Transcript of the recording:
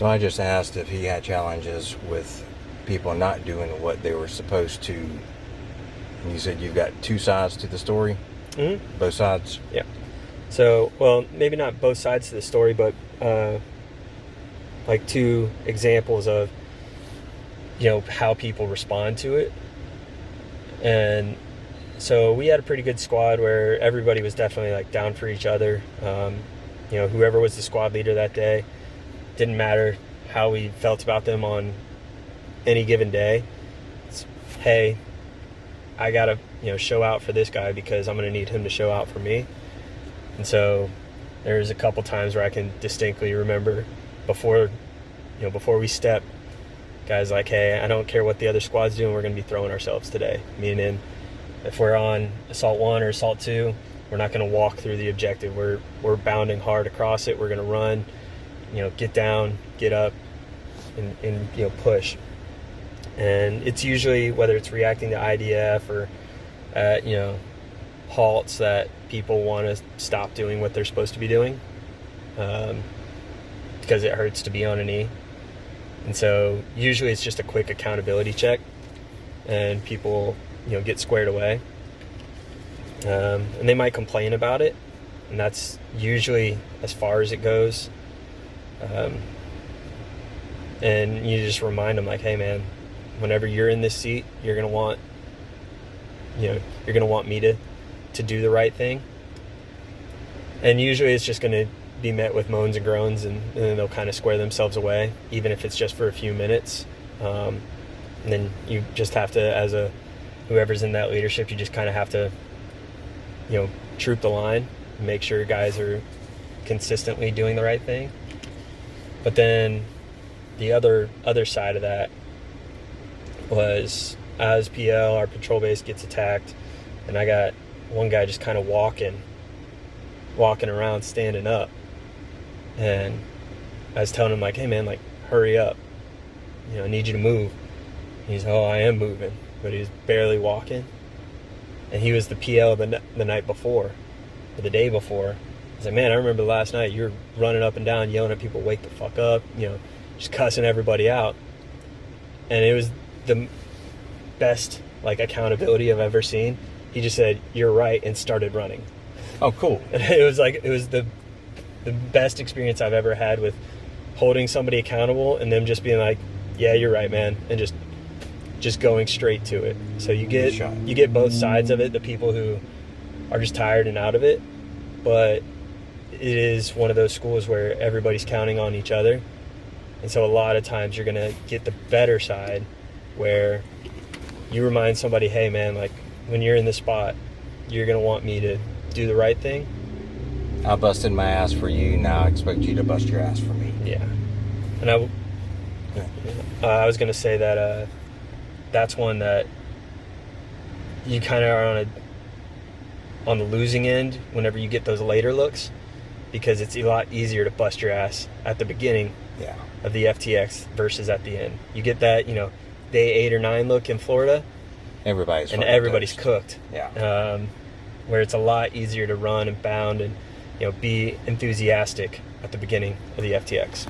So I just asked if he had challenges with people not doing what they were supposed to. And you said you've got two sides to the story? Mm-hmm. Both sides? Yeah. So, well, maybe not both sides to the story, but like two examples of, how people respond to it. And so we had a pretty good squad where everybody was definitely like down for each other. Whoever was the squad leader that day, didn't matter how we felt about them on any given day. It's, hey, I gotta show out for this guy because I'm gonna need him to show out for me. And so there's a couple times where I can distinctly remember before we step, guys like, hey, I don't care what the other squad's doing, we're going to be throwing ourselves today. Meaning, if we're on Assault 1 or Assault 2, we're not going to walk through the objective. We're bounding hard across it. We're going to run, get down, get up, and push. And it's usually, whether it's reacting to IDF or, halts that people want to stop doing what they're supposed to be doing because it hurts to be on a knee. And so usually it's just a quick accountability check and people, get squared away. And they might complain about it, and that's usually as far as it goes. And you just remind them like, hey man, whenever you're in this seat, you're going to want, you're going to want me to do the right thing. And usually it's just going to be met with moans and groans, and then they'll kind of square themselves away, even if it's just for a few minutes. And then you just have to, whoever's in that leadership, you just kind of have to, troop the line, make sure guys are consistently doing the right thing. But then the other side of that was, as PL, our patrol base gets attacked, and I got one guy just kind of walking around, standing up. And I was telling him like, hey man, like, hurry up. I need you to move. He's, oh, I am moving. But he's barely walking. And he was the PL the night before, or the day before. I was like, man, I remember last night you were running up and down, yelling at people, wake the fuck up, just cussing everybody out. And it was the best, like, accountability I've ever seen. He just said, you're right, and started running. Oh, cool. And it was the best experience I've ever had with holding somebody accountable and them just being like, yeah, you're right, man, and just going straight to it. So you get both sides of it, the people who are just tired and out of it, but it is one of those schools where everybody's counting on each other. And so a lot of times you're going to get the better side where you remind somebody, hey man, like, when you're in this spot, you're going to want me to do the right thing. I busted my ass for you, now I expect you to bust your ass for me. Yeah. And I was going to say that that's one that you kind of are on the losing end whenever you get those later looks, because it's a lot easier to bust your ass at the beginning of the FTX versus at the end. You get that, day 8 or 9 look in Florida, everybody's cooked. Yeah. Where it's a lot easier to run and bound and be enthusiastic at the beginning of the FTX.